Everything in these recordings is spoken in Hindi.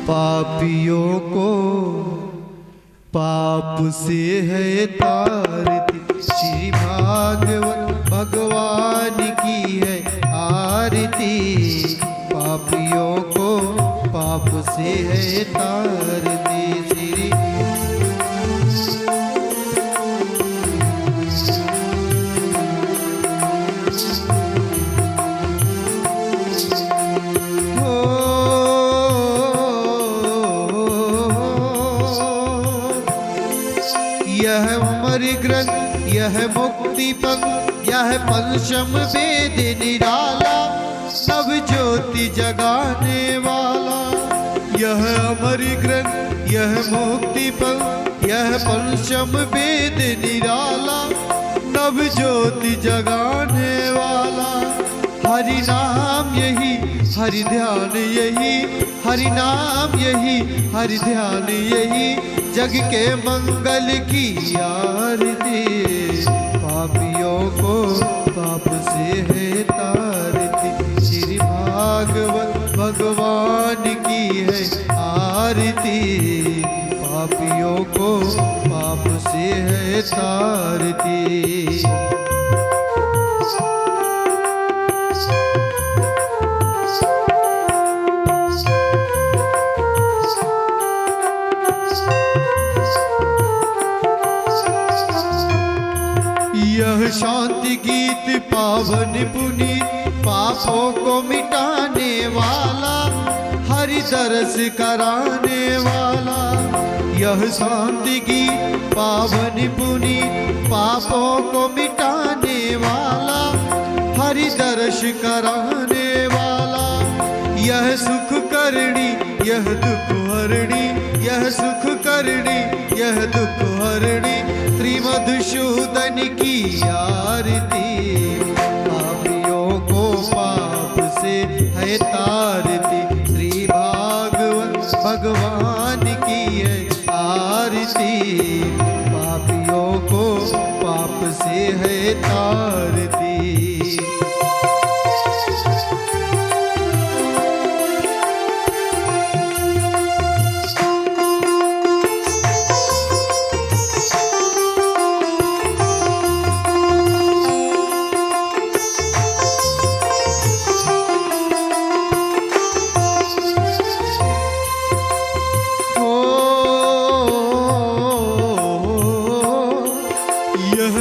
पापियों को पाप से है तारती, श्री भागवत भगवान की है आरती। पापियों को पाप से है तारती, श्री यह अमर ग्रंथ, यह मुक्ति पंथ, यह पंचम वेद निराला, सब ज्योति जगाने वाला। यह अमर ग्रंथ, यह मुक्ति पंथ, यह पंचम वेद निराला, नव ज्योति जगाने वाला। हरि नाम यही, हरि ध्यान यही, हरि नाम यही, हरि ध्यान यही, जग के मंगल की आरती। पापियों को पाप से है तारती, श्री भागवत भगवान की है आरती। पापियों को पाप से है तारती। यह शांति गीत पावन पुनीत, पापों को मिटाने वाला, हरि दरस कराने वाला। यह शांति गीत पावन पुनीत, पापों को मिटाने वाला, हरि दरस कराने वाला। यह सुख करणी, यह दुख हरणी, यह सुख करणी, यह दुख हरणी, श्री मधुसूदन की आरती। पापियों को पाप से है तारती, श्री भागवत भगवान की है आरती। पापियों को पाप से है तारती।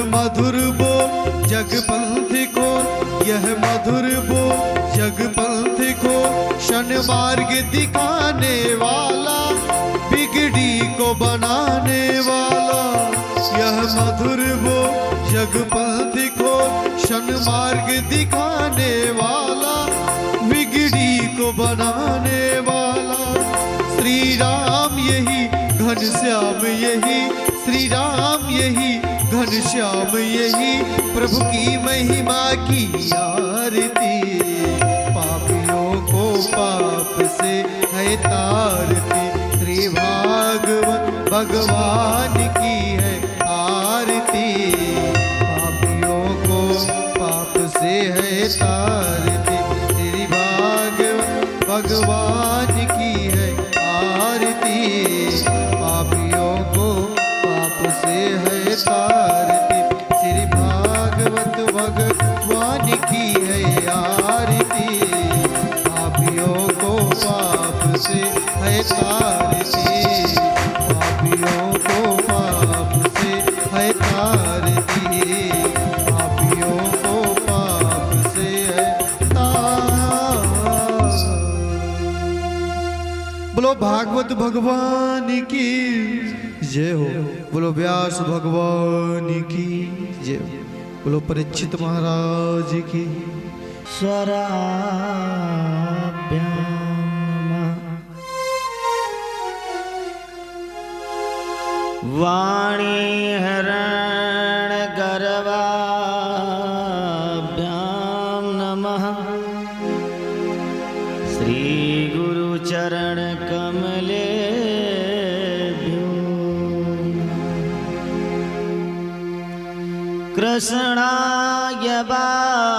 मधुर बोल जग पंथ को, यह मधुर बोल जग पंथ को, शन मार्ग दिखाने वाला, बिगड़ी को बनाने वाला। यह मधुर बोल जग पंथ को, शन मार्ग दिखाने वाला, बिगड़ी को बनाने वाला। श्री राम यही, घनश्याम यही, श्री राम यही, घनश्याम यही, प्रभु की महिमा की आरती। पापियों को पाप से है तारती, श्री भागवत भगवान की है आरती। पापियों को पाप से है तारती, श्री भागवत भगवान की है आरती। पापियों को पाप से है तारती, श्री भागवत भगवान की है आरती। पापियों को पाप से है तारती, पापियों को पाप से है तारती। पापियों को पाप से है तारती। बोलो भागवत भगवान की जय हो, बोलो व्यास भगवान की जय हो, बोलो परीक्षित महाराज की। स्वराभ्याम वाणी हरण गर्वाभ्याम नमः। श्री गुरु चरण कमले कृष्णाय वासुदेवाय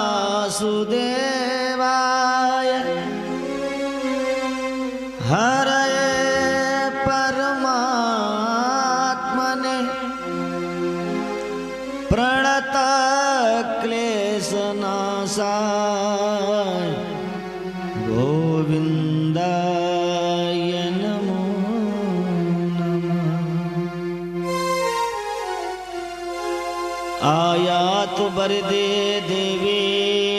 हरये वरदे देवे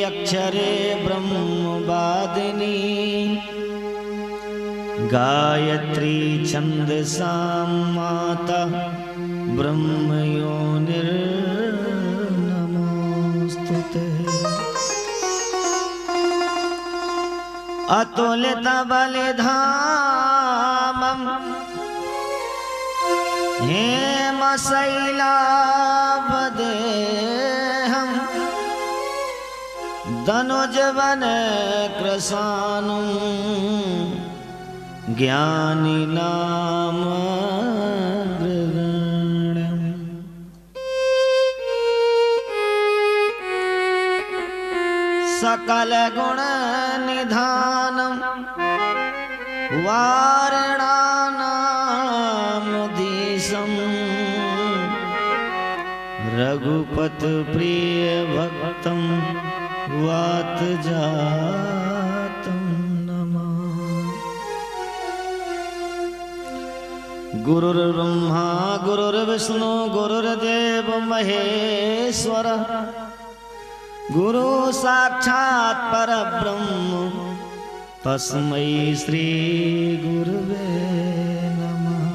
अक्षरे ब्रह्मवादिनी गायत्री छंदसा माता ब्रह्मयोनिर्नमोस्तुते। अतुलित बलिधामं हेमशैलाभदेहं धनुजवन कृशानुं ज्ञानिनामग्रगण्यम्। सकलगुणनिधानं वारणानामधीशं रघुपतप्रियभक्तं वातजातं नमः। गुरुर्ब्रह्मा गुरुर्विष्णु गुरुर्देव महेश्वरः गुरु साक्षात् परब्रह्म तस्मै श्री गुरुवे नमः।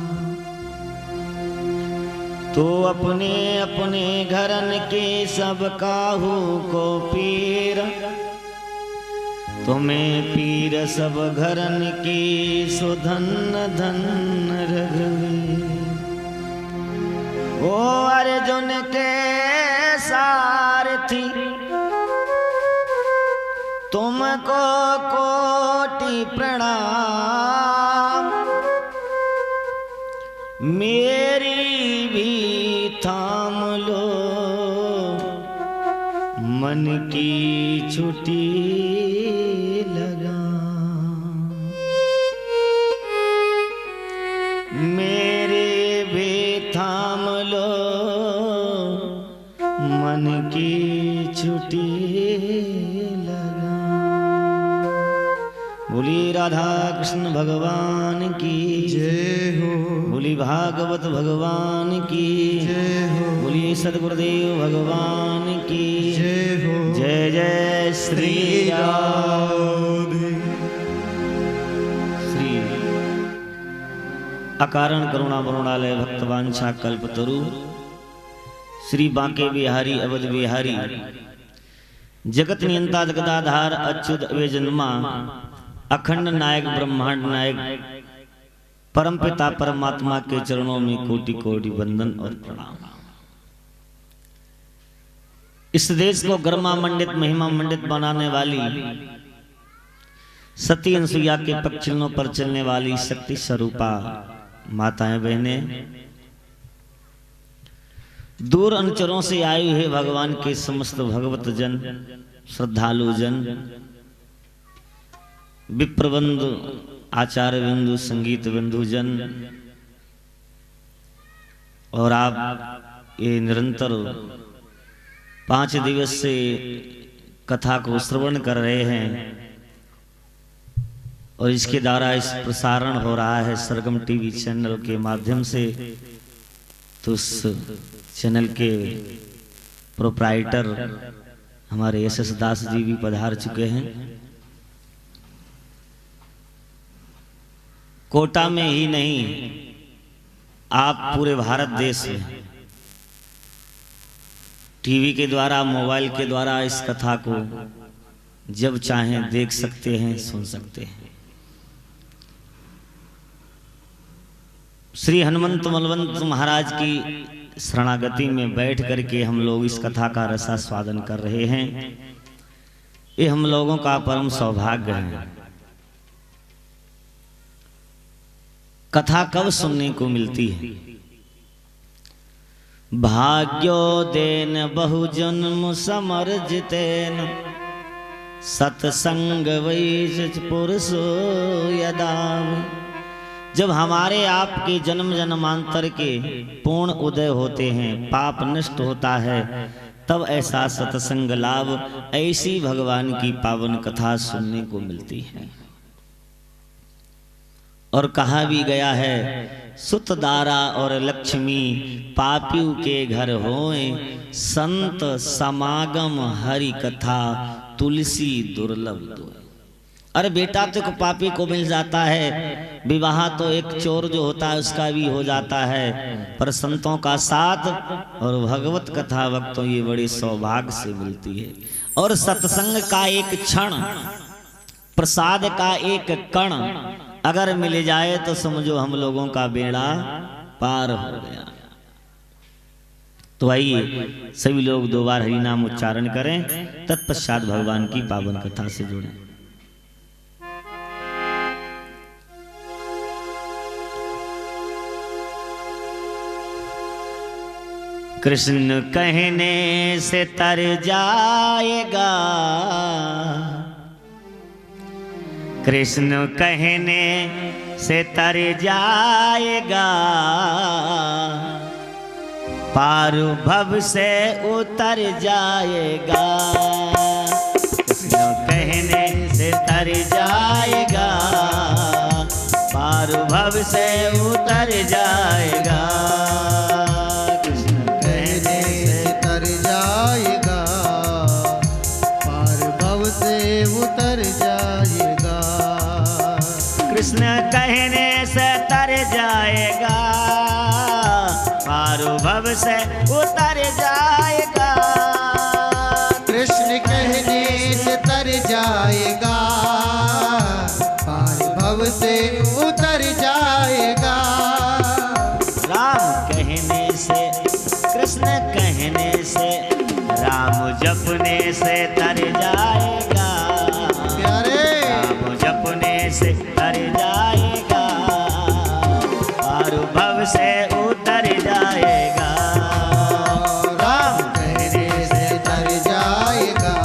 तो अपने अपने घरन के सब काहू को पीर, तुम्हें पीर सब घरन की सुधन धन रघुवीर। ओ अर्जुन के सारथी तुमको कोटि प्रणाम, मेरी भी थाम लो मन की छुट्टी लगा। मेरे भी थाम लो मन की छुट्टी लगा। बोली राधा कृष्ण भगवान की जय हो, बोली भागवत भगवान की जय हो, बोली सद्गुरुदेव भगवान की जय हो। जय जय श्री राम। श्री अकारण करुणा वरुणालय भक्तवांछा कल्पतरु श्री बांके बिहारी अवध बिहारी जगत नियंता जगदाधार अच्युत अवेजन्मा अखंड नायक ब्रह्मांड नायक परमपिता परमात्मा के चरणों में कोटि कोटि वंदन और प्रणाम। इस देश को गर्मा मंडित महिमा मंडित बनाने वाली सती अनसुईया के पक्षियों पर चलने वाली शक्ति स्वरूपा माताएं बहनें, दूर अनुचरों से आए हुए भगवान के समस्त भगवत जन, श्रद्धालु जन, विप्रबंधु, आचार्य बिंदु, संगीत बिंदु जन, और आप ये निरंतर 5 दिवस से कथा को श्रवण कर रहे हैं और इसके द्वारा इस प्रसारण हो रहा है सरगम टीवी चैनल के माध्यम से। तो उस चैनल के प्रोप्राइटर हमारे एस दास जी भी पधार चुके हैं। कोटा में ही नहीं, आप पूरे भारत देश में टीवी के द्वारा, मोबाइल के द्वारा इस कथा को जब चाहें देख सकते हैं, सुन सकते हैं। श्री हनुमंत मलवंत महाराज की शरणागति में बैठ करके हम लोग इस कथा का रसास्वादन कर रहे हैं। ये हम लोगों का परम सौभाग्य है। कथा कब सुनने को मिलती है? भाग्योदेन बहुजन्म समर्जितेन सत्संग वैश पुरुषो यदा। जब हमारे आपके जन्म जन्मांतर के पूर्ण उदय होते हैं, पाप नष्ट होता है, तब ऐसा सत्संग लाभ, ऐसी भगवान की पावन कथा सुनने को मिलती है। और कहा भी गया है, सुत दारा और लक्ष्मी पापियों के घर होए, संत समागम हरि कथा तुलसी दुर्लभ दो। अरे बेटा तो पापी को मिल जाता है, विवाह तो एक चोर जो होता है उसका भी हो जाता है, पर संतों का साथ और भगवत कथा वक्तों ये बड़ी सौभाग्य से मिलती है। और सत्संग का एक क्षण, प्रसाद का एक कण अगर मिल जाए तो समझो हम लोगों का बेड़ा पार हो गया। तो आइए सभी लोग 2 बार हरि नाम उच्चारण करें, तत्पश्चात भगवान की पावन कथा से जुड़ें। कृष्ण कहने से तर जाएगा, कृष्ण कहने से तर जाएगा, पार भव से उतर जाएगा। कृष्ण कहने से तर जाएगा, पार भव से उतर जाएगा। कृष्ण कहने से तर जाएगा, पार भव से उतर जाएगा। कृष्ण कहने से तर जाएगा, पार भव से उतर जाएगा। कृष्ण कहने से तर जाएगा, पार भव से उतर जाएगा। राम कहने से, कृष्ण कहने से, राम जपने से तर जाएगा। प्यारे राम जपने से तर जाएगा, पार भव से उतर जाएगा। राम कहने से तर जाएगा,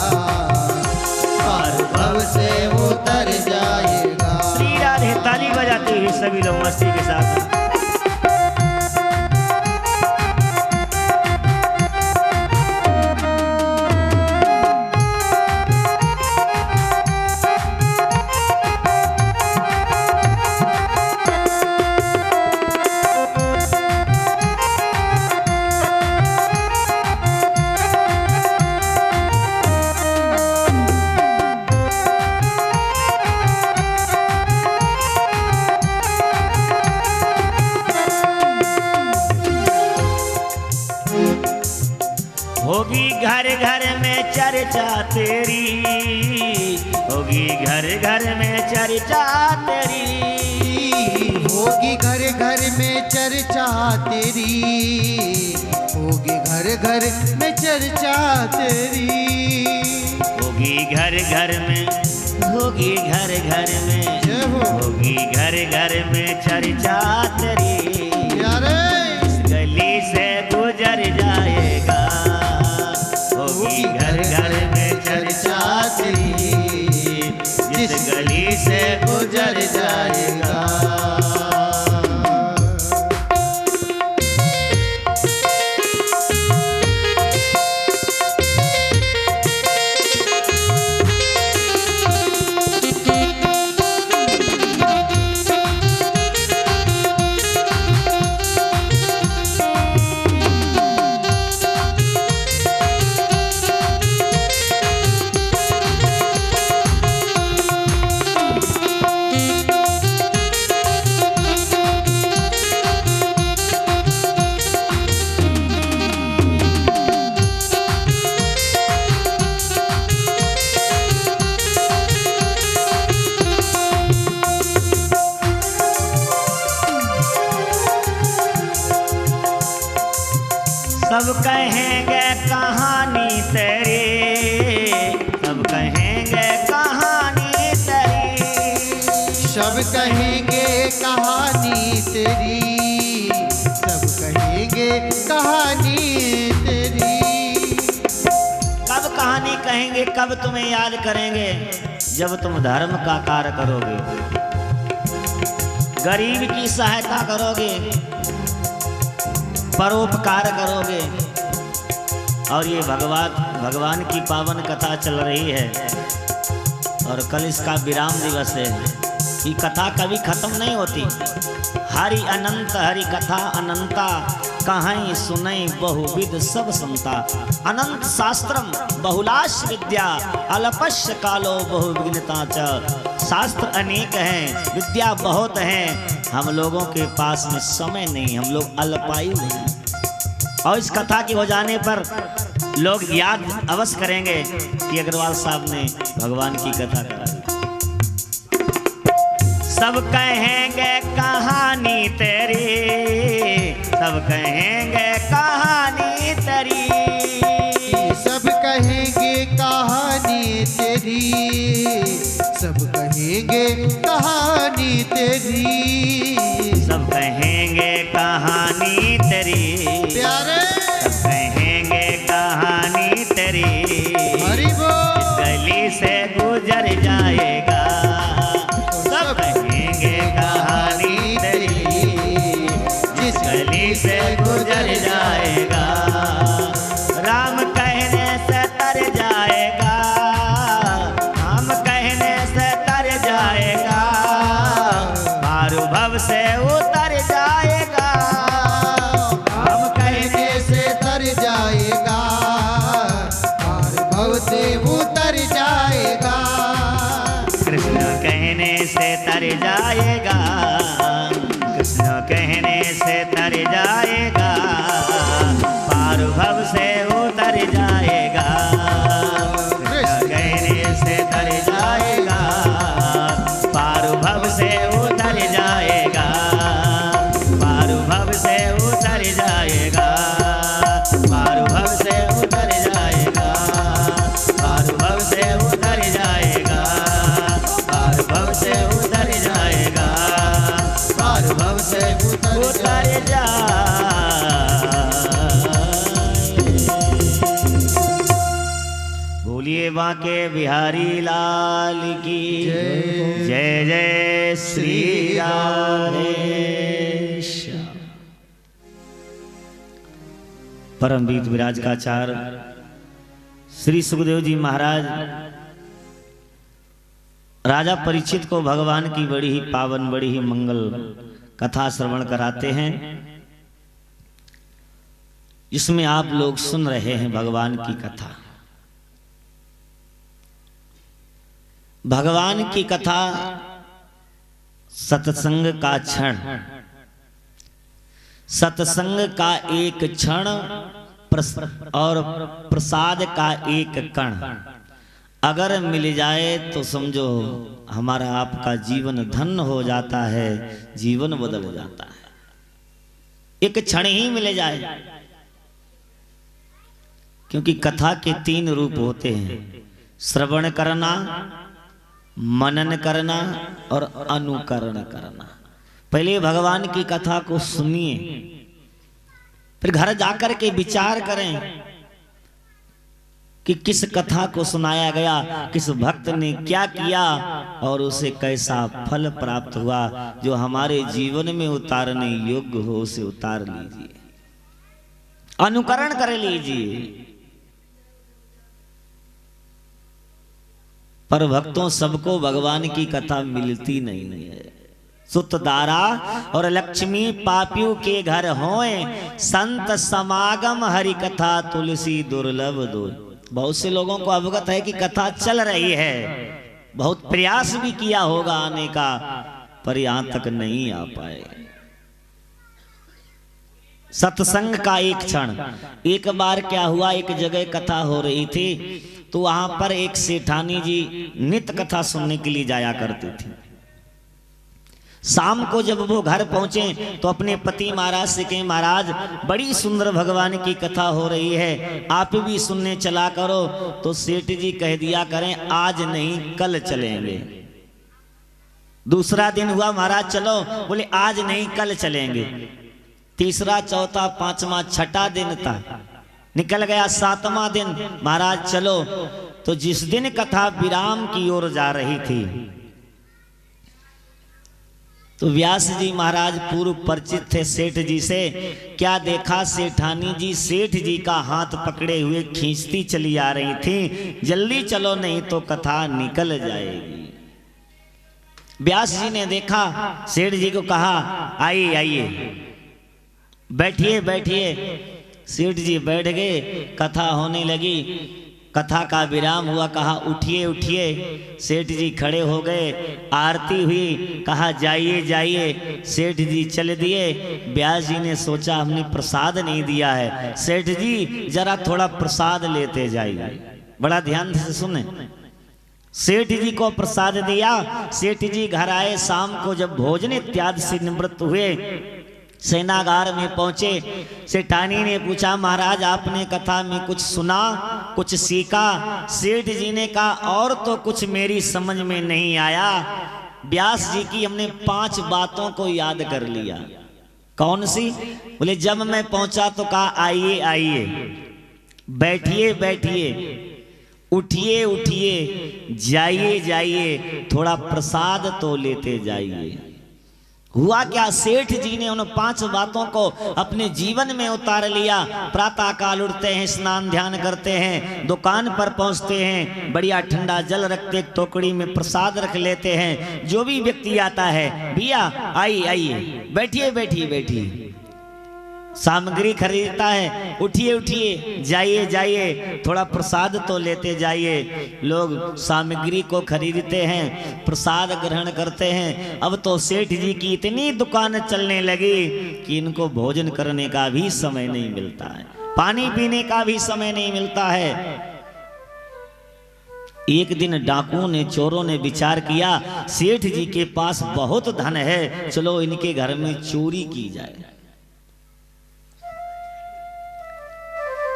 पार भव से उतर जाएगा। श्री राधे ताली बजाते हुए सभी लोग मस्ती के साथ। होगी घर घर में चर्चा तेरी, होगी घर घर में चर्चा तेरी, होगी घर घर में चर्चा तेरी, होगी घर घर में चर्चा तेरी। होगी घर घर में, होगी घर घर में, जय हो। होगी घर घर में चर्चा तेरी। प्यारे इस गली से गुजर जाएगा, होगी घर घर में चर्चा तेरी, जिस गली से गुजर जाएगा। सब कहेंगे कहानी तेरी, सब कहेंगे कहानी तेरी, सब कहेंगे कहानी तेरी, सब कहेंगे कहानी तेरी। कब कहानी कहेंगे, कब तुम्हें याद करेंगे? जब तुम धर्म का कार्य करोगे, गरीब की सहायता करोगे, परोपकार करोगे। और ये भगवान की पावन कथा चल रही है और कल इसका विराम दिवस है। ये कथा कभी खत्म नहीं होती। हरि अनंत हरि कथा अनंता, कहीं सुनई बहुविध सब संता। अनंत शास्त्रम बहुलाश विद्या, अल्पस्य कालो बहुविघ्नता च। शास्त्र अनेक हैं, विद्या बहुत हैं, हम लोगों के पास में समय नहीं, हम लोग अल्पायु हैं। और इस कथा के हो जाने पर लोग याद अवश्य करेंगे कि अग्रवाल साहब ने भगवान की कथा कराई। सब कहेंगे कहानी तेरी, सब कहेंगे कहानी तेरी, सब कहेंगे कहानी तेरी, सब कहेंगे कहानी तेरी, सब कहेंगे कहानी तेरी प्यारे, सब कहेंगे कहानी तेरी। हरि बोल। गली से गुजर जाएगा, सब कहेंगे कहानी तेरी, जिस गली से गुजर जाएगा। राम कहने से तर जाएगा, हम कहने से तर जाएगा, पारु भव से उतर जाएगा, हम कहने से तर जाएगा, पार भव से उतर जाएगा। कृष्ण कहने से तर जाएगा, कृष्ण कहने से तर जाएगा, पार भव से उतर जाएगा। कृष्ण कहने से तर जाएगा, पार भव से उतर जाएगा, पार भव से उतर जाएगा, पार भव से उतर जाएगा, पार भव से उतर जाएगा, पार भव से उतर जाएगा, पार भव से उतर जा। बोलिए बांके बिहारी लाल की जय जय श्री राधेश। परमवीर विराज का आचार्य श्री सुखदेव जी महाराज राजा परीक्षित को भगवान की बड़ी ही पावन बड़ी ही मंगल कथा श्रवण कराते हैं, जिसमें आप लोग सुन रहे हैं भगवान की कथा। भगवान की कथा सत्संग का क्षण, सत्संग का एक क्षण और प्रसाद का एक कण अगर मिल जाए तो समझो हमारा आपका जीवन धन्य हो जाता है, जीवन बदल जाता है। एक क्षण ही मिल जाए, क्योंकि कथा के 3 रूप होते हैं, श्रवण करना, मनन करना और अनुकरण करना। पहले भगवान की कथा को सुनिए, फिर घर जाकर के विचार करें कि किस कथा को सुनाया गया, किस भक्त ने क्या किया और उसे कैसा फल प्राप्त हुआ। जो हमारे जीवन में उतारने योग्य हो उसे उतार लीजिए, अनुकरण कर लीजिए। पर भक्तों सबको भगवान की कथा मिलती नहीं है। सुतदारा और लक्ष्मी पापियों के घर होए, संत समागम हरि कथा तुलसी दुर्लभ दो। बहुत से लोगों को अवगत है कि कथा चल रही है, बहुत प्रयास भी किया होगा आने का, पर यहां तक नहीं आ पाए। सत्संग का एक क्षण। एक बार क्या हुआ, एक जगह कथा हो रही थी, तो वहां पर एक सेठानी जी नित्य कथा सुनने के लिए जाया करती थी। शाम को जब वो घर पहुंचे तो अपने पति महाराज से कहे, महाराज बड़ी सुंदर भगवान की कथा हो रही है, आप भी सुनने चला करो। तो सेठ जी कह दिया करें, आज नहीं कल चलेंगे। दूसरा दिन हुआ, महाराज चलो, बोले आज नहीं कल चलेंगे। तीसरा, चौथा, पांचवा, छठा दिन था, निकल गया 7वां दिन, महाराज चलो। तो जिस दिन कथा विराम की ओर जा रही थी, तो व्यास जी महाराज पूर्व परिचित थे सेठ जी से। क्या देखा, सेठानी जी सेठ जी का हाथ पकड़े हुए खींचती चली आ रही थी, जल्दी चलो नहीं तो कथा निकल जाएगी। व्यास जी ने देखा, सेठ जी को कहा आइए आइए, बैठिए बैठिए। सेठ जी बैठ गए, कथा होने लगी, कथा का विराम हुआ, कहा उठिए उठिए। सेठ जी खड़े हो गए, आरती हुई, कहा जाइए जाइए। सेठ जी चले दिए। व्यास जी ने सोचा हमने प्रसाद नहीं दिया है, सेठ जी जरा थोड़ा प्रसाद लेते जाइए। बड़ा ध्यान से सुने। सेठ जी को प्रसाद दिया। सेठ जी घर आए, शाम को जब भोजन इत्यादि से निवृत्त हुए, सेनागार में पहुंचे। सेठानी ने पूछा महाराज आपने कथा में कुछ सुना, कुछ सीखा? सेठ जी ने कहा और तो कुछ मेरी समझ में नहीं आया, व्यास जी की हमने 5 बातों को याद कर लिया। कौन सी? बोले जब मैं पहुंचा तो कहा आइए आइए, बैठिए बैठिए, उठिए उठिए, जाइए जाइए, थोड़ा प्रसाद तो लेते जाइए। हुआ क्या, सेठ जी ने उन 5 बातों को अपने जीवन में उतार लिया। प्रातः काल उठते हैं, स्नान ध्यान करते हैं, दुकान पर पहुंचते हैं, बढ़िया ठंडा जल रखते, टोकरी में प्रसाद रख लेते हैं। जो भी व्यक्ति आता है, भैया आइए आइए, बैठिए बैठिए बैठिए, सामग्री खरीदता है, उठिए उठिए, जाइए जाइए, थोड़ा प्रसाद तो लेते जाइए। लोग सामग्री को खरीदते हैं, प्रसाद ग्रहण करते हैं। अब तो सेठ जी की इतनी दुकान चलने लगी कि इनको भोजन करने का भी समय नहीं मिलता है, पानी पीने का भी समय नहीं मिलता है। एक दिन डाकुओं ने, चोरों ने विचार किया सेठ जी के पास बहुत धन है, चलो इनके घर में चोरी की जाए।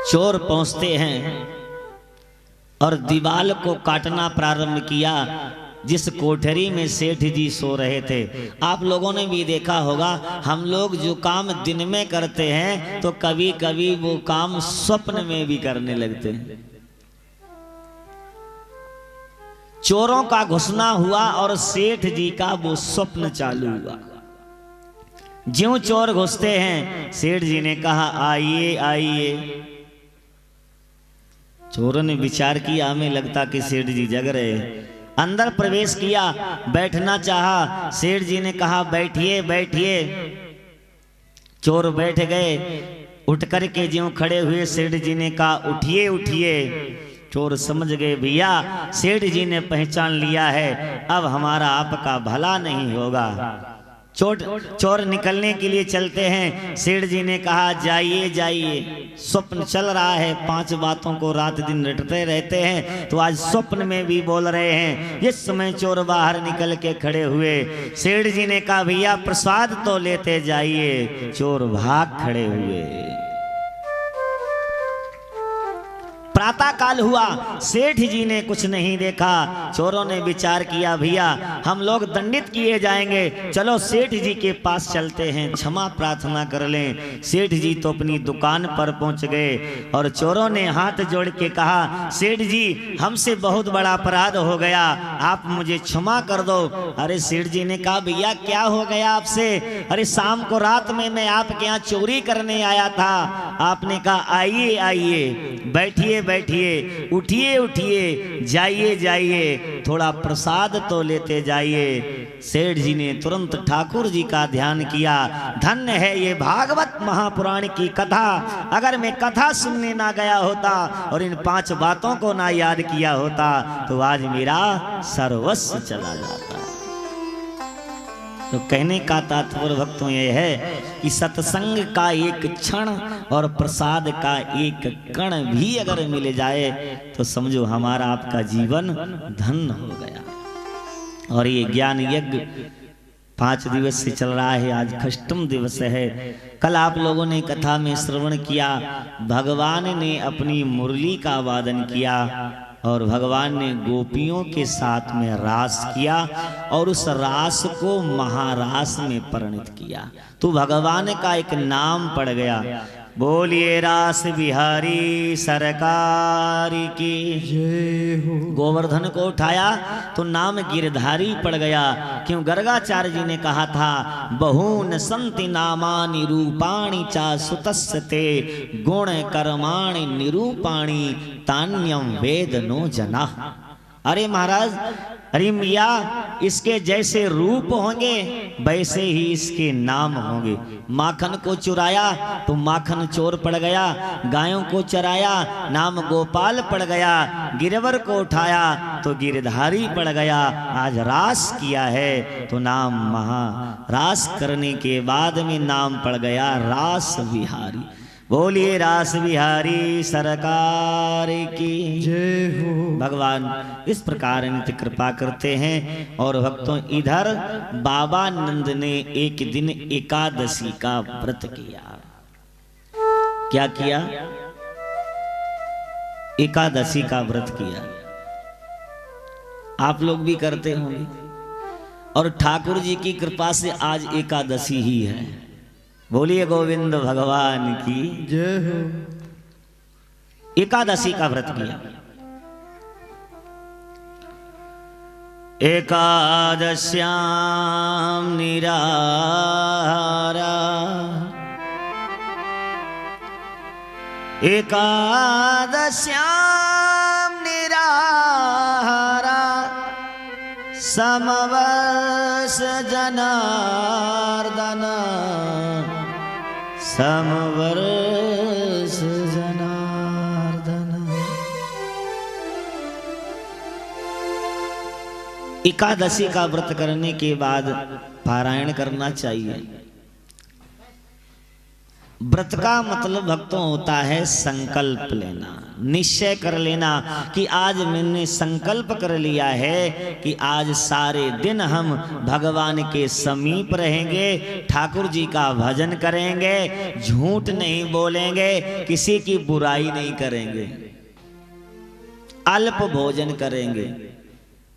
चोर पहुंचते हैं और दीवाल को काटना प्रारंभ किया, जिस कोठरी में सेठ जी सो रहे थे। आप लोगों ने भी देखा होगा, हम लोग जो काम दिन में करते हैं तो कभी कभी वो काम स्वप्न में भी करने लगते हैं। चोरों का घुसना हुआ और सेठ जी का वो स्वप्न चालू हुआ। ज्यों चोर घुसते हैं, सेठ जी ने कहा आइए आइए। चोरों ने विचार किया, हमें लगता कि सेठ जी जग रहे। अंदर प्रवेश किया, बैठना चाहा, सेठ जी ने कहा बैठिए बैठिए। चोर बैठ गए। उठ करके ज्यों खड़े हुए, सेठ जी ने कहा उठिए उठिए। चोर समझ गए भैया सेठ जी ने पहचान लिया है, अब हमारा आपका भला नहीं होगा। चोर निकलने के लिए चलते हैं। सेठ जी ने कहा जाइए जाइए, स्वप्न चल रहा है, 5 बातों को रात दिन रटते रहते हैं, तो आज स्वप्न में भी बोल रहे हैं। इस समय चोर बाहर निकल के खड़े हुए। सेठ जी ने कहा भैया प्रसाद तो लेते जाइए। चोर भाग खड़े हुए। प्रातः काल हुआ, सेठ जी ने कुछ नहीं देखा। चोरों ने विचार किया भैया हम लोग दंडित किए जाएंगे, चलो सेठ जी के पास चलते हैं, क्षमा प्रार्थना कर लें। सेठ जी तो अपनी दुकान पर पहुंच गए और चोरों ने हाथ जोड़ के कहा सेठ जी हमसे बहुत बड़ा अपराध हो गया, आप मुझे क्षमा कर दो। अरे सेठ जी ने कहा भैया क्या हो गया आपसे? अरे शाम को रात में मैं आपके यहाँ चोरी करने आया था। आपने कहा आइए आइए, बैठिए बैठिए, उठिए उठिए, जाइए जाइए, थोड़ा प्रसाद तो लेते जाइए। सेठ जी ने तुरंत ठाकुर जी का ध्यान किया। धन्य है ये भागवत महापुराण की कथा, अगर मैं कथा सुनने ना गया होता और इन 5 बातों को ना याद किया होता तो आज मेरा सर्वस्व चला जाता। तो कहने का तात्पर्य भक्तों ये है कि सत्संग का एक क्षण और प्रसाद का एक कण भी अगर मिल जाए तो समझो हमारा आपका जीवन धन्य हो गया। और ये ज्ञान यज्ञ 5 दिवस से चल रहा है, आज अष्टम दिवस है। कल आप लोगों ने कथा में श्रवण किया, भगवान ने अपनी मुरली का वादन किया और भगवान ने गोपियों के साथ में रास किया और उस रास को महारास में परिणत किया। तो भगवान का एक नाम पड़ गया। बोलिए रास बिहारी सरकार की जय हो। गोवर्धन को उठाया तो नाम गिरधारी पड़ गया। क्यों? गर्गाचार्य जी ने कहा था बहून संति नामानि रूपाणि चा सुतस्ते गुण कर्माणि निरूपाणि तान्यम वेद नो जना। अरे महाराज, अरे मिया, इसके जैसे रूप होंगे वैसे ही इसके नाम होंगे। माखन को चुराया तो माखन चोर पड़ गया, गायों को चराया नाम गोपाल पड़ गया, गिरवर को उठाया तो गिरधारी पड़ गया। आज रास किया है तो नाम महा, रास करने के बाद में नाम पड़ गया रास बिहारी। बोलिए रास बिहारी सरकार की जय हो। भगवान इस प्रकार नित्य कृपा करते हैं। और भक्तों, इधर बाबा नंद ने एक दिन एकादशी का व्रत किया। क्या किया? एकादशी का व्रत किया। आप लोग भी करते होंगे, और ठाकुर जी की कृपा से आज एकादशी ही है। बोलिए गोविंद भगवान की जय हो। एकादशी का व्रत किया। एकादश्याम निराहारा, एकादश्याम निराहारा, समवर्ष जनार्दन, समवर्ष जनार्दन। एकादशी का व्रत करने के बाद पारायण करना चाहिए। व्रत का मतलब भक्तों होता है संकल्प लेना, निश्चय कर लेना कि आज मैंने संकल्प कर लिया है कि आज सारे दिन हम भगवान के समीप रहेंगे, ठाकुर जी का भजन करेंगे, झूठ नहीं बोलेंगे, किसी की बुराई नहीं करेंगे, अल्प भोजन करेंगे।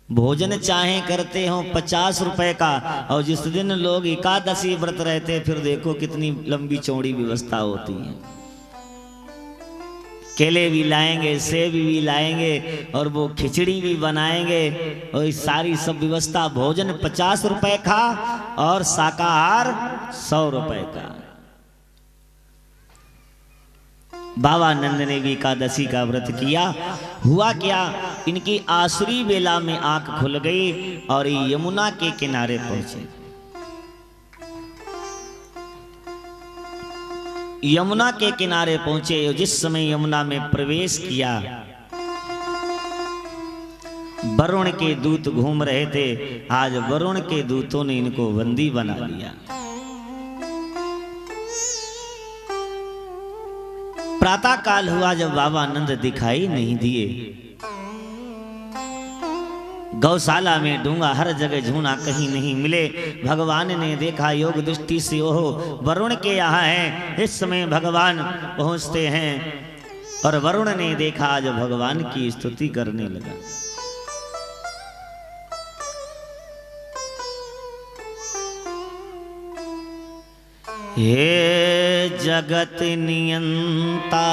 भोजन चाहे करते हो 50 रुपए का, और जिस दिन लोग एकादशी व्रत रहते फिर देखो कितनी लंबी चौड़ी व्यवस्था होती है। केले भी लाएंगे, सेब भी लाएंगे, और वो खिचड़ी भी बनाएंगे, और सारी सब व्यवस्था। भोजन 50 रुपए का और शाकाहार 100 रुपए का। बाबा नंद ने भी एकादशी का व्रत किया। हुआ क्या, इनकी आसुरी बेला में आंख खुल गई और यमुना के किनारे पहुंचे। यमुना के किनारे पहुंचे, जिस समय यमुना में प्रवेश किया, वरुण के दूत घूम रहे थे। आज वरुण के दूतों ने इनको बंदी बना लिया। प्रातः काल हुआ जब बाबा नंद दिखाई नहीं दिए। गौशाला में ढूंढा, हर जगह ढूंढा, कहीं नहीं मिले। भगवान ने देखा योग दृष्टि से, ओहो वरुण के यहाँ है। इस समय भगवान पहुंचते हैं और वरुण ने देखा, आज भगवान की स्तुति करने लगा। हे जगत नियंता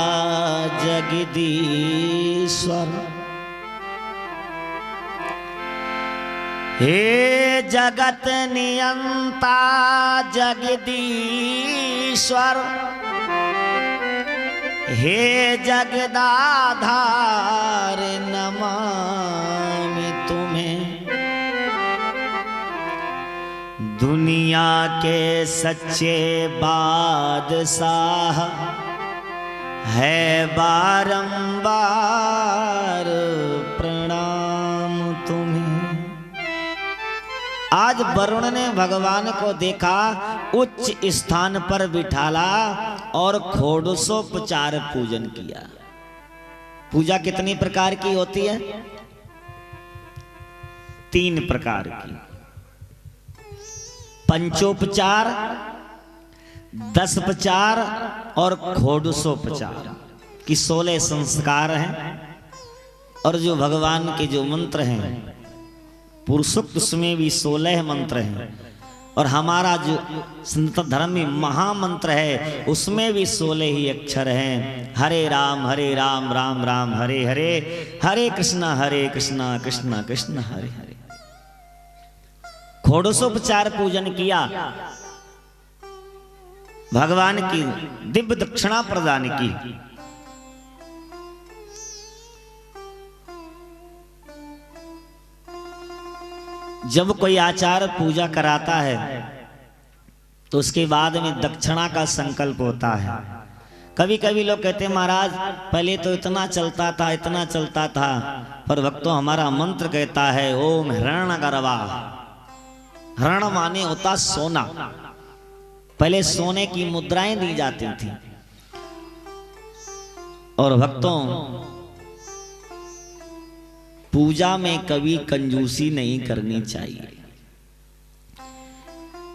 जगदीश्वर, हे जगत नियंता जगदीश्वर, हे जगदाधार नमामि तुम्हें। दुनिया के सच्चे बादशाह है बारंबार प्रणाम तुम्हें। आज वरुण ने भगवान को देखा, उच्च स्थान पर बिठाला और षोडशोपचार पूजन किया। पूजा कितनी प्रकार की होती है? 3 प्रकार की। पंचोपचार, 10उपचार और षोडशोपचार की 16 संस्कार हैं। और जो भगवान के जो मंत्र हैं पुरुषोक्त, उसमें भी 16 मंत्र हैं। और हमारा जो सनातन धर्म में महामंत्र है उसमें भी 16 ही अक्षर हैं। हरे राम राम राम हरे हरे, हरे कृष्णा कृष्णा कृष्ण हरे हरे। षोडशोपचार पूजन किया, भगवान की दिव्य दक्षिणा प्रदान की। जब कोई आचार्य पूजा कराता है तो उसके बाद में दक्षिणा का संकल्प होता है। कभी कभी लोग कहते हैं महाराज पहले तो इतना चलता था, पर भक्तों हमारा मंत्र कहता है ओम हरण गरवा। हरण माने होता सोना। पहले सोने की मुद्राएं दी जाती थी। और भक्तों पूजा में कभी कंजूसी नहीं करनी चाहिए,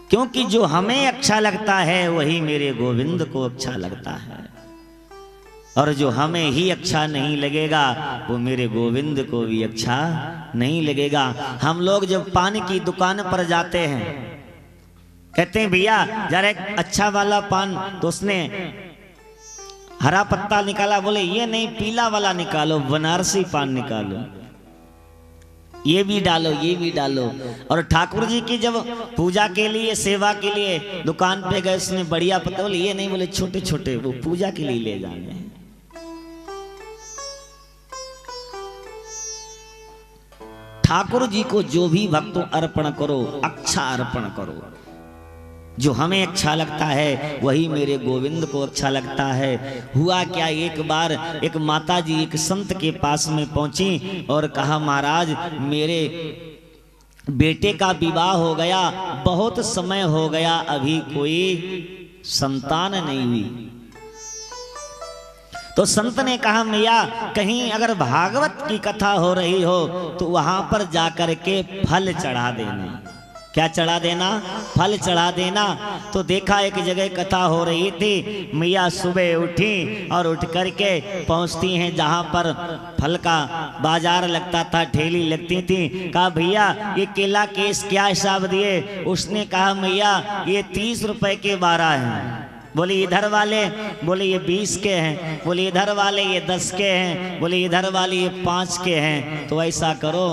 क्योंकि जो हमें अच्छा लगता है वही मेरे गोविंद को अच्छा लगता है, और जो हमें ही अच्छा नहीं लगेगा वो मेरे गोविंद को भी अच्छा नहीं लगेगा। हम लोग जब पान की दुकान पर जाते हैं, कहते हैं भैया जरा एक अच्छा वाला पान, तो उसने हरा पत्ता निकाला, बोले ये नहीं पीला वाला निकालो, बनारसी पान निकालो, ये भी डालो ये भी डालो। और ठाकुर जी की जब पूजा के लिए सेवा के लिए दुकान पे गए, उसने बढ़िया पत्ता, बोले ये नहीं, बोले छोटे छोटे वो पूजा के लिए ले जाने हैं। ठाकुर जी को जो भी भक्तों अर्पण करो, अच्छा अर्पण करो। जो हमें अच्छा लगता है वही मेरे गोविंद को अच्छा लगता है। हुआ क्या, एक बार एक माता जी एक संत के पास में पहुंची और कहा महाराज मेरे बेटे का विवाह हो गया, बहुत समय हो गया, अभी कोई संतान नहीं हुई। तो संत ने कहा मैया कहीं अगर भागवत की कथा हो रही हो तो वहां पर जाकर के फल चढ़ा देना। क्या चढ़ा देना? फल चढ़ा देना। तो देखा एक जगह कथा हो रही थी, मैया सुबह उठी और उठ करके पहुंचती हैं जहां पर फल का बाजार लगता था, ठेली लगती थी। कहा भैया ये केला केस क्या हिसाब दिए? उसने कहा मैया ये 30 रुपए के 12 हैं। बोले इधर वाले? बोले ये 20 के हैं। बोले इधर वाले ये 10 के हैं। बोले इधर वाले ये 5 के हैं। तो ऐसा करो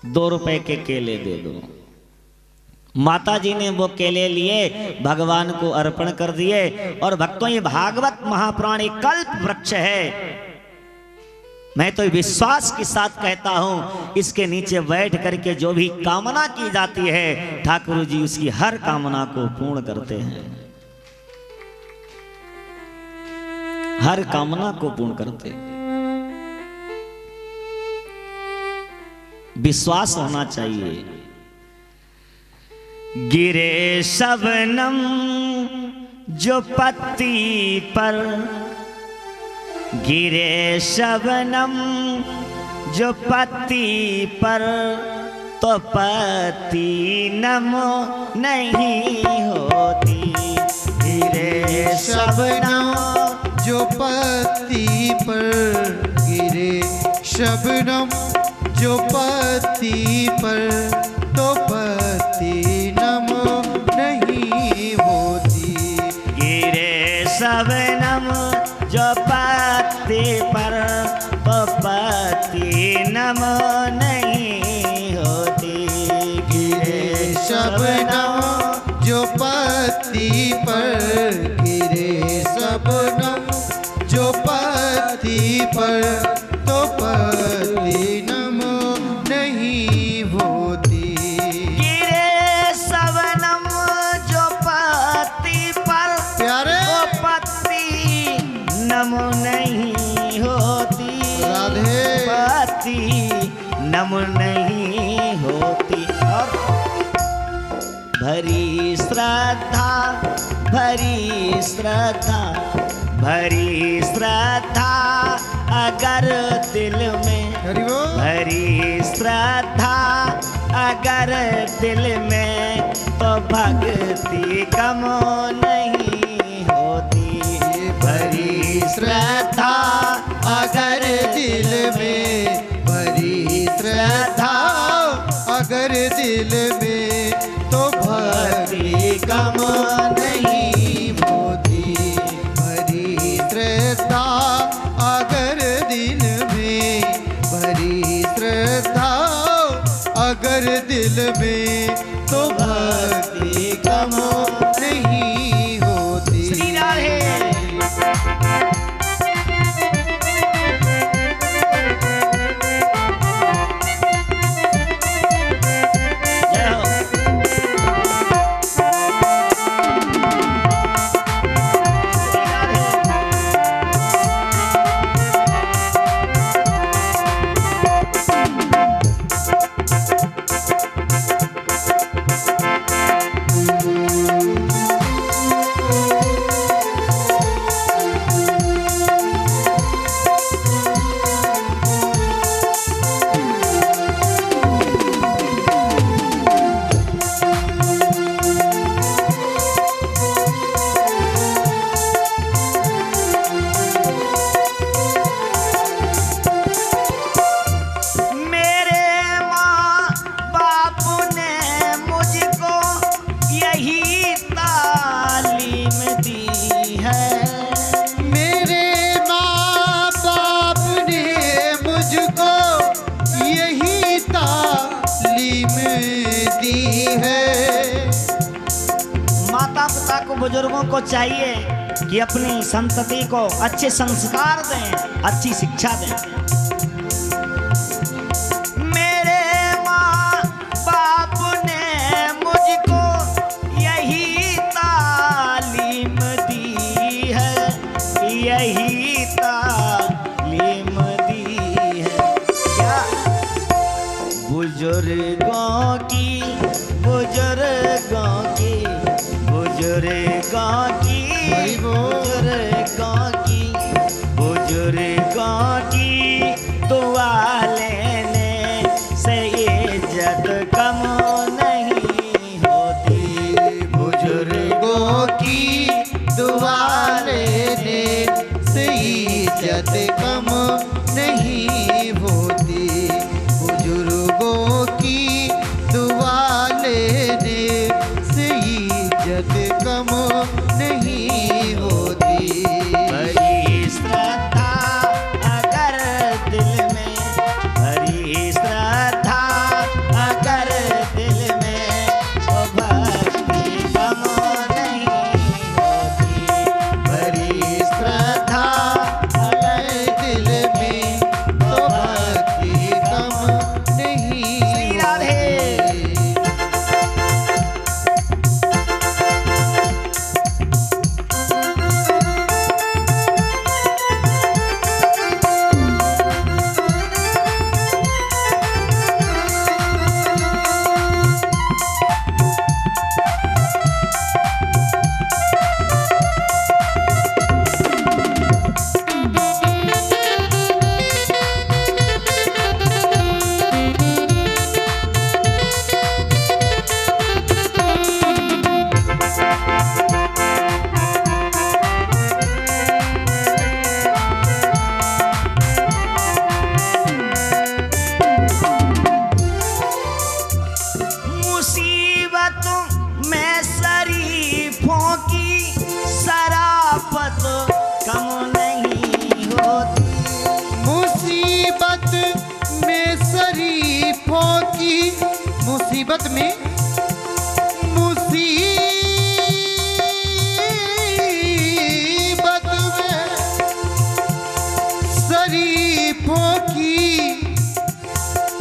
2 रुपए के केले दे दो। माता जी ने वो केले लिए, भगवान को अर्पण कर दिए। और भक्तों ये भागवत महापुराण एक कल्प वृक्ष है। मैं तो विश्वास के साथ कहता हूं इसके नीचे बैठ करके जो भी कामना की जाती है ठाकुर जी उसकी हर कामना को पूर्ण करते हैं, हर कामना को पूर्ण करते। विश्वास होना चाहिए। गिरे शबनम जो पत्ती पर, गिरे शबनम जो पत्ती पर, तो पत्ती नमो नहीं होती। गिरे शबनम जो पत्ती पर, गिरे शबनम जो पत्ती पर, तो पत्ती नमो नहीं होती। गिरे शबनम जो पत्ती पर, तो पत्ती नमो नहीं होती। गिरे शबनम जो पत्ती पर, गिरे शबनम जो पत्ती पर, तो पत्ती नमो नहीं होती। गिरे शबनम जो पत्ती पर, प्यारे तो पत्ती नमो नहीं होती। राधे पत्ती नमो नहीं होती। और भरी श्रद्धा, भरी श्रद्धा, भरी श्रद्धा अगर दिल में, हरि बोल। भरी श्रद्धा अगर दिल में, तो भक्ति कम नहीं होती। भरी श्रद्धा अगर दिल में, भरी श्रद्धा अगर दिल में, तो भक्ति कम नहीं होती। भरी श्रद्धा अगर दिल में, भरी श्रद्धा अगर दिल में, तो भक्ति कम नहीं होती। श्री राधे। दी है। माता पिता को, बुजुर्गों को चाहिए कि अपनी संतति को अच्छे संस्कार दें, अच्छी शिक्षा दें। मेरे माँ बाप ने मुझको यही तालीम दी है, यही तालीम दी है। क्या बुजुर्गों की, बुजुर्गों की, बुजुर्गों की, बुजुर्गों की, बुजुर्गों की दुआ लेने से इज्जत कम नहीं होती। बुजुर्गों की दुआ लेने से इज्जत कम नहीं होती। बुजुर्गों की दुआ लेने से इज्जत कम नहीं होती। बड़ी श्रद्धा अगर दिल में, बड़ी श्रद्धा अगर दिल में, तो भक्ति कम नहीं होती। बड़ी श्रद्धा अगर दिल में, तो भक्ति कम नहीं श्री राधे। मुसीबत में शरीफों की शराफत कम नहीं होती। मुसीबत में शरीफों की, मुसीबत में, मुसीबत में शरीफों की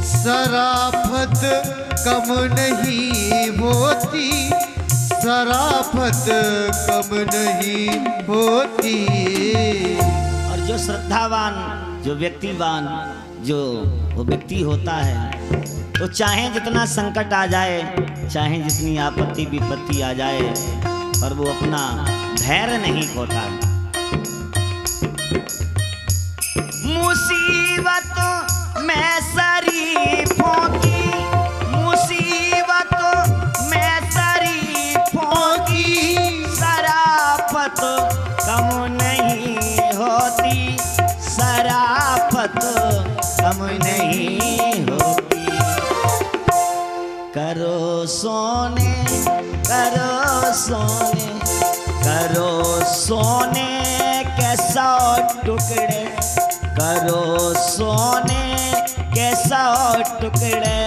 शराफत कम नहीं होती। शराफत कम नहीं होती। और जो श्रद्धावान, जो व्यक्तिवान, जो वो व्यक्ति होता है, तो चाहे जितना संकट आ जाए, चाहे जितनी आपत्ति विपत्ति आ जाए, पर वो अपना धैर्य नहीं खोता। मुसीबत में शरीफों की, मुसीबत में शरीफों की शराफत कम नहीं होती। शराफत कम नहीं होती। करो सोने, करो सोने, करो सोने के 100 टुकड़े, करो सोने के 100 टुकड़े,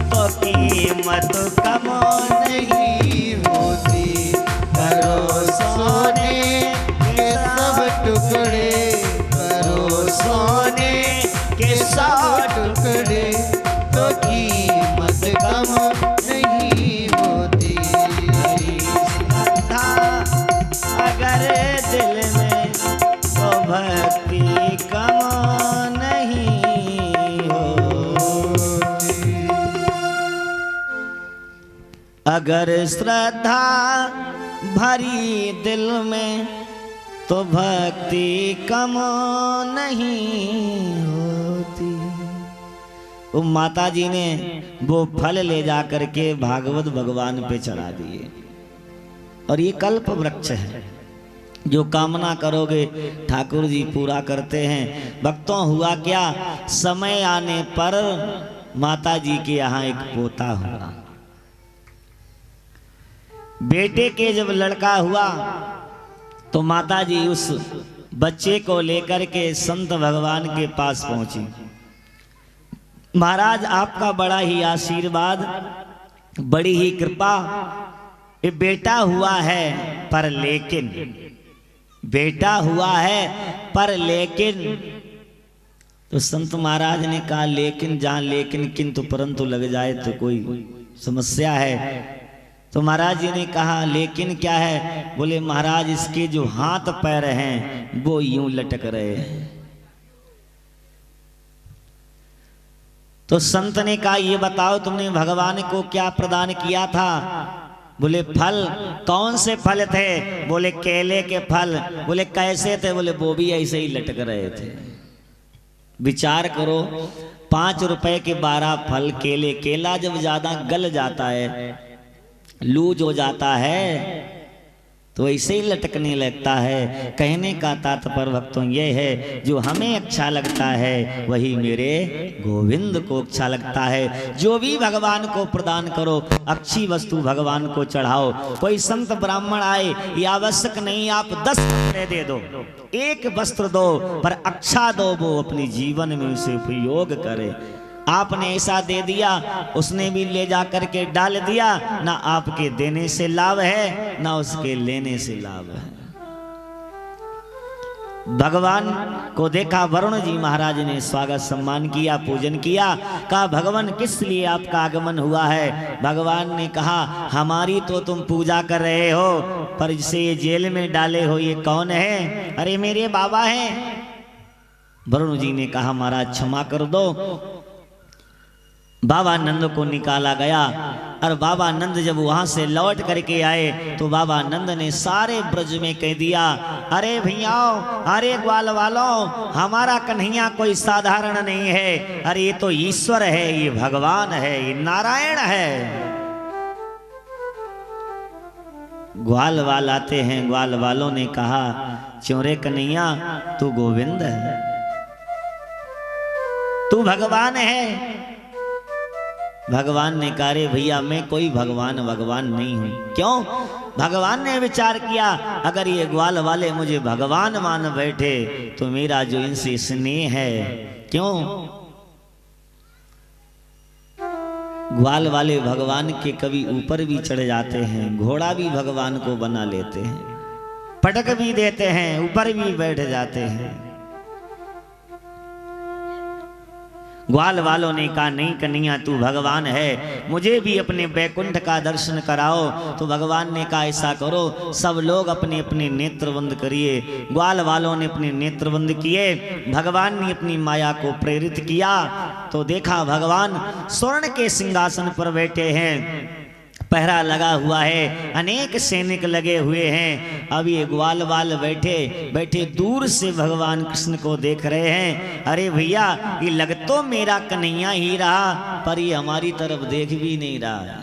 तो कीमत कम नहीं होती। करो सोने के सब टुकड़े, करो सोने के 100 टुकड़े, तो कीमत कम नहीं होती। श्रद्धा अगर दिल में, तो भक्ति कम नहीं होती। अगर श्रद्धा भरी दिल में, तो भक्ति कम नहीं होती। वो माता जी ने वो फल ले जा करके भागवत भगवान पे चढ़ा दिए। और ये कल्प वृक्ष है, जो कामना करोगे ठाकुर जी पूरा करते हैं। भक्तों, हुआ क्या, समय आने पर माता जी के यहाँ एक पोता हुआ। बेटे के जब लड़का हुआ तो माता जी उस बच्चे को लेकर के संत भगवान के पास पहुंची। महाराज, आपका बड़ा ही आशीर्वाद बड़ी ही कृपा, ये बेटा हुआ है पर लेकिन, बेटा हुआ है पर लेकिन। तो संत महाराज ने कहा लेकिन जहां लेकिन किंतु परंतु लग जाए तो कोई समस्या है। तो महाराज जी ने कहा लेकिन क्या है? बोले महाराज इसके जो हाथ पैर हैं वो यूं लटक रहे हैं। तो संत ने कहा ये बताओ तुमने भगवान को क्या प्रदान किया था? बोले फल। कौन से फल थे? बोले केले के फल। बोले कैसे थे? बोले वो भी ऐसे ही लटक रहे थे। विचार करो, 5 रुपए के 12 फल केले। केला जब ज्यादा गल जाता है, लूज हो जाता है, तो ऐसे ही लटकने लगता है। कहने का तात्पर्य भक्तों ये है, जो हमें अच्छा लगता है वही मेरे गोविंद को अच्छा लगता है। जो भी भगवान को प्रदान करो, अच्छी वस्तु भगवान को चढ़ाओ। कोई संत ब्राह्मण आए, ये आवश्यक नहीं आप 10 कपड़े दे दो, 1 वस्त्र दो, पर अच्छा दो, वो अपनी जीवन में उसे उपयोग करे। आपने ऐसा दे दिया, उसने भी ले जा करके डाल दिया, ना आपके देने से लाभ है ना उसके लेने से लाभ है। भगवान को देखा, वरुण जी महाराज ने स्वागत सम्मान किया, पूजन किया। कहा भगवान किस लिए आपका आगमन हुआ है? भगवान ने कहा हमारी तो तुम पूजा कर रहे हो, पर जिसे ये जेल में डाले हो ये कौन है? अरे मेरे बाबा हैं। वरुण जी ने कहा महाराज क्षमा कर दो। बाबा नंद को निकाला गया, और बाबा नंद जब वहां से लौट करके आए तो बाबा नंद ने सारे ब्रज में कह दिया, अरे भैयाओ, अरे ग्वाल वालों, हमारा कन्हैया कोई साधारण नहीं है। अरे ये तो ईश्वर है, ये भगवान है, ये नारायण है। ग्वाल वाल आते हैं, ग्वाल वालों ने कहा चोरे कन्हैया तू गोविंद है, तू भगवान है। भगवान ने कहा रे भैया मैं कोई भगवान नहीं हूं। क्यों? भगवान ने विचार किया, अगर ये ग्वाल वाले मुझे भगवान मान बैठे तो मेरा जो इनसे स्नेह है, क्यों? ग्वाल वाले भगवान के कभी ऊपर भी चढ़ जाते हैं, घोड़ा भी भगवान को बना लेते हैं, पटक भी देते हैं, ऊपर भी बैठ जाते हैं। ग्वाल वालों ने कहा नहीं कन्हैया तू भगवान है, मुझे भी अपने बैकुंठ का दर्शन कराओ। तो भगवान ने कहा ऐसा करो, सब लोग अपने अपने नेत्र बंद करिए। ग्वाल वालों ने अपने नेत्र बंद किए, भगवान ने अपनी माया को प्रेरित किया। तो देखा भगवान स्वर्ण के सिंहासन पर बैठे हैं, पहरा लगा हुआ है, अनेक सैनिक लगे हुए हैं। अब ये ग्वाल वाल बैठे बैठे दूर से भगवान कृष्ण को देख रहे हैं। अरे भैया ये लग तो मेरा कन्हैया ही रहा, पर ये हमारी तरफ देख भी नहीं रहा।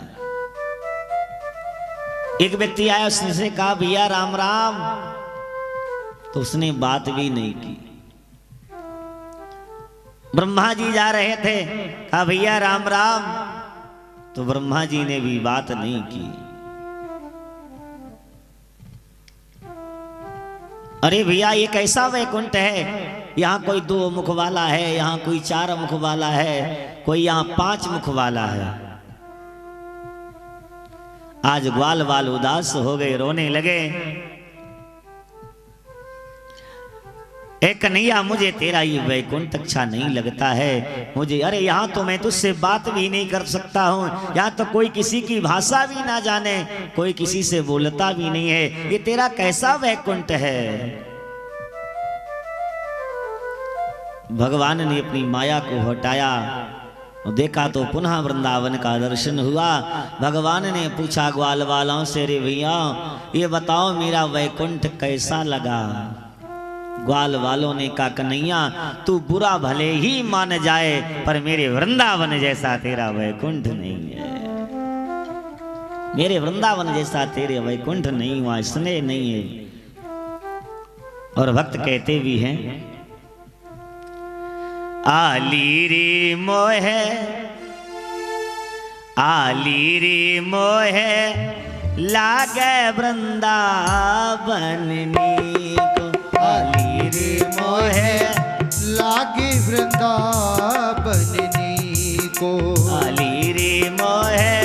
एक व्यक्ति आया, उसने से कहा भैया राम राम, तो उसने बात भी नहीं की। ब्रह्मा जी जा रहे थे, कहा भैया राम राम, तो ब्रह्मा जी ने भी बात नहीं की। अरे भैया ये कैसा वैकुंठ है, यहाँ कोई 2 मुख वाला है, यहाँ कोई 4 मुख वाला है, कोई यहाँ 5 मुख वाला है। आज ग्वाल वाल उदास हो गए, रोने लगे। कन्हैया मुझे तेरा ये वैकुंठ अच्छा नहीं लगता है, मुझे, अरे यहाँ तो मैं तुझसे बात भी नहीं कर सकता हूँ, यहाँ तो कोई किसी की भाषा भी ना जाने, कोई किसी से बोलता भी नहीं है, ये तेरा कैसा वैकुंठ है। भगवान ने अपनी माया को हटाया, देखा तो पुनः वृंदावन का दर्शन हुआ। भगवान ने पूछा ग्वाल वालों से, रे भैया ये बताओ मेरा वैकुंठ कैसा लगा? ग्वाल वालों ने कहा कन्हैया तू बुरा भले ही मान जाए, पर मेरे वृंदावन जैसा तेरा वैकुंठ नहीं है, मेरे वृंदावन जैसा तेरे वैकुंठ नहीं हुआ, स्नेह नहीं है। और भक्त कहते भी हैं, आली रे मोहे, आली रे मोहे लागे वृंदावन को, आली रे मोहे लागे वृंदावन को, आली रे मोहे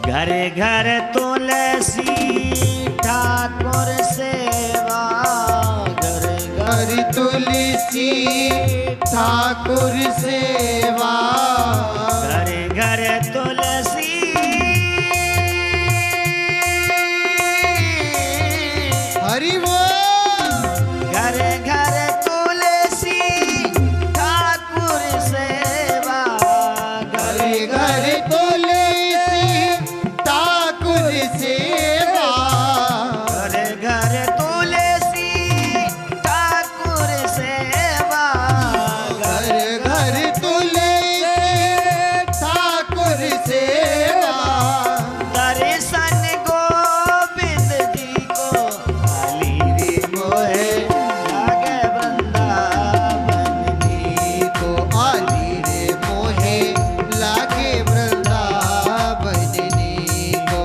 घरे घर तुलसी ठाकुर सेवा, घरे घर तुलसी ठाकुर सेवा, घरे घर तुलसी हरि वो घरे घर तुलसी ठाकुर सेवा, घरे घर तुलसी ठाकुर सेवा, घरे घर तुलसी ठाकुर सेवा, घरे घर तुलसी ठाकुर सेवा, दर्शन गोविंद जी को आली रे मोहे लागे वृंदावन जी को आली रे मोहे लागे वृंदावन को।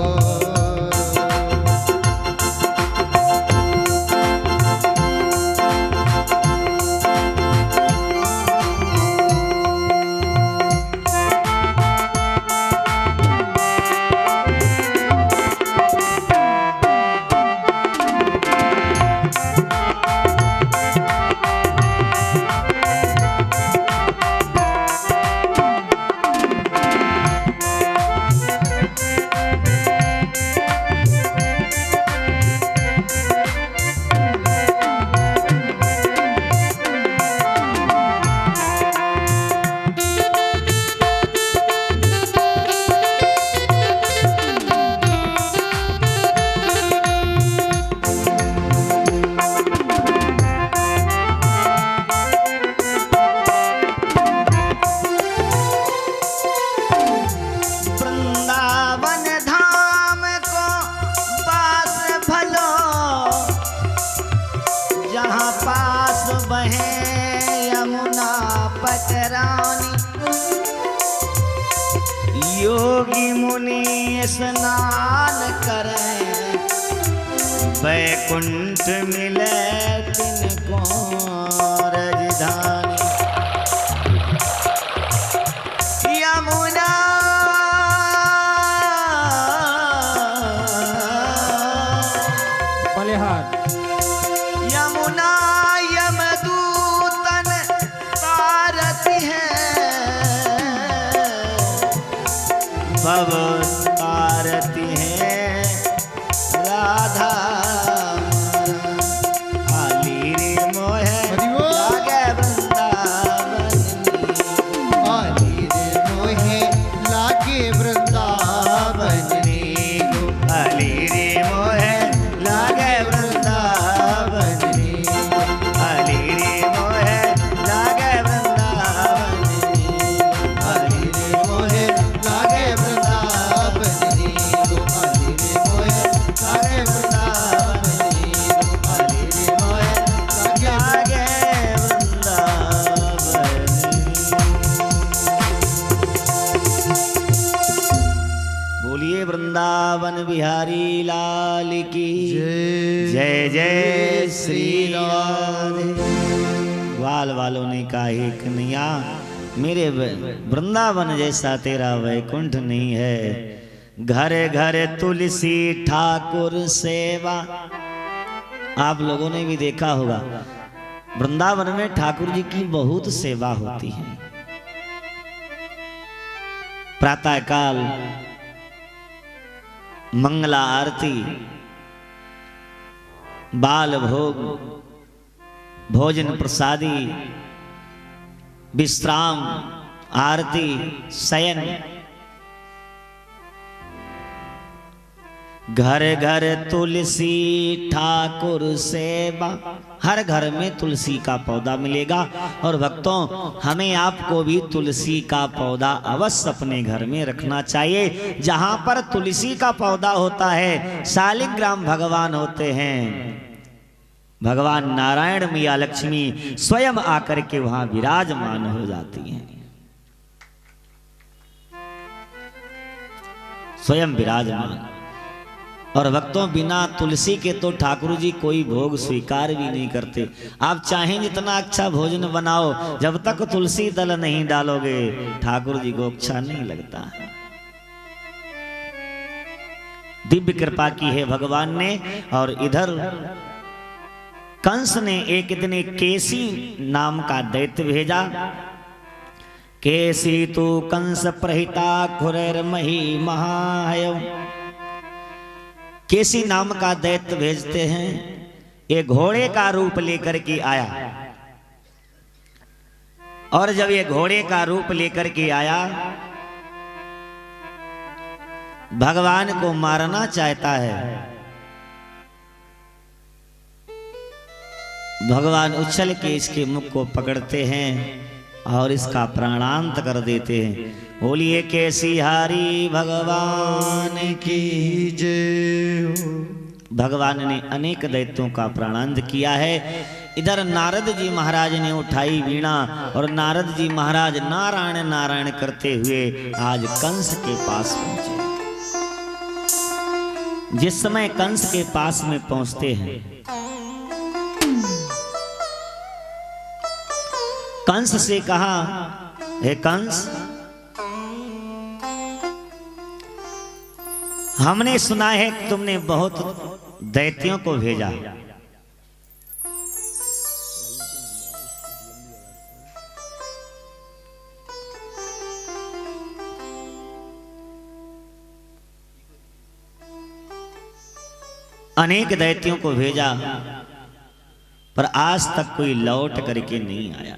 वृंदावन धाम को पास भलो, जहाँ पास बहे यमुना पटरानी, योगी मुनि स्नान करें, वैकुंठ मिले तिनको राजधानी। यमुना यमुना यमदूतन तारती है, भव तारती है राधा आली रे मोहे लागे वृंदावन जी, आली रे मोहे लागे वृंदावन को। आली रे मोहे लागे वृंदावन जी, आली रे मोहे लागे वृंदावन जी, आली रे मोहे लागे वृंदावन को। आली रे मोहे लागे वृंदावन को। आली रे मोहे लागे लागे वृंदावन। बोलिए वृंदावन बिहारी लाल की जय जय श्री राधे। ग्वाल वालों ने कहा हे कन्हैया, मेरे वृंदावन जैसा तेरा वैकुंठ नहीं है। घरे घरे तुलसी ठाकुर सेवा। आप लोगों ने भी देखा होगा वृंदावन में ठाकुर जी की बहुत सेवा होती है। प्रातः काल मंगला आरती, बाल भोग, भोजन प्रसादी, विश्राम, आरती, शयन। घर घर तुलसी ठाकुर सेवा। हर घर में तुलसी का पौधा मिलेगा। और भक्तों, हमें आपको भी तुलसी का पौधा अवश्य अपने घर में रखना चाहिए। जहां पर तुलसी का पौधा होता है, शालिग्राम भगवान होते हैं। भगवान नारायण, मैया लक्ष्मी स्वयं आकर के वहां विराजमान हो जाती हैं, स्वयं विराजमान। और भक्तों, बिना तुलसी के तो ठाकुर जी कोई भोग स्वीकार भी नहीं करते। आप चाहें जितना अच्छा भोजन बनाओ, जब तक तुलसी दल नहीं डालोगे ठाकुर जी को अच्छा नहीं लगता है। दिव्य कृपा की है भगवान ने। और इधर कंस ने एक इतने केसी नाम का दैत्य भेजा। केसी तू कंस प्रहिता खुरैर मही महाय। केसी नाम का दैत्य भेजते हैं। ये घोड़े का रूप लेकर के आया, और जब ये घोड़े का रूप लेकर के आया, भगवान को मारना चाहता है। भगवान उछल के इसके मुख को पकड़ते हैं और इसका प्राणांत कर देते हैं। बोलिए केसी हारी भगवान की जय हो। भगवान ने अनेक दैत्यों का प्राणांत किया है। इधर नारद जी महाराज ने उठाई वीणा, और नारद जी महाराज नारायण नारायण करते हुए आज कंस के पास पहुंचे। जिस समय कंस के पास में पहुंचते हैं, कंस से कहा, हे कंस, हमने सुना है कि तुमने बहुत दैत्यों को भेजा। अनेक दैत्यों को भेजा, पर आज तक कोई लौट करके नहीं आया।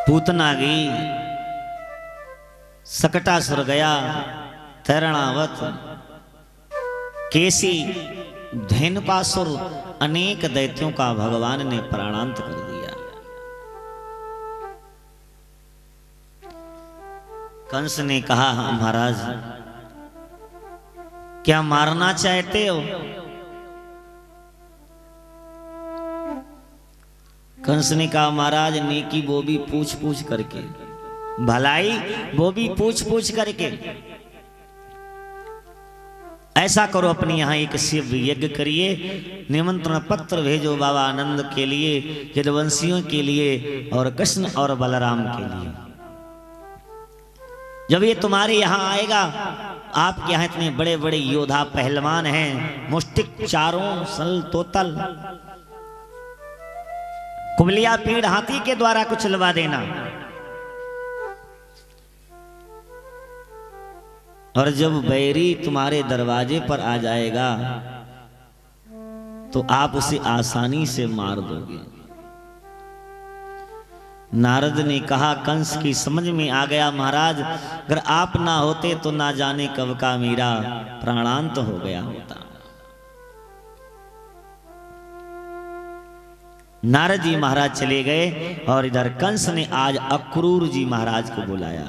पूतना गई, सकटासुर गया, तैरणावत, केसी, धेनुकासुर, अनेक दैत्यों का भगवान ने प्राणांत कर दिया। कंस ने कहा, महाराज क्या मारना चाहते हो? कंस ने कहा, महाराज नेकी वो भी पूछ पूछ करके, भलाई वो भी पूछ पूछ करके। ऐसा करो, अपने यहाँ एक शिव यज्ञ करिए, निमंत्रण पत्र भेजो बाबा आनंद के लिए, यदुवंशियों के लिए, और कृष्ण और बलराम के लिए। जब ये तुम्हारे यहाँ आएगा, आपके यहाँ इतने बड़े बड़े योद्धा पहलवान हैं, मुष्टिक, चारों, सल, तोतल, कुबलिया पीड़ हाथी के द्वारा कुछ लवा देना। और जब बैरी तुम्हारे दरवाजे पर आ जाएगा तो आप उसे आसानी से मार दोगे। नारद ने कहा, कंस की समझ में आ गया, महाराज अगर आप ना होते तो ना जाने कब का मेरा प्राणांत हो गया होता। नारद जी महाराज चले गए, और इधर कंस ने आज अक्रूर जी महाराज को बुलाया।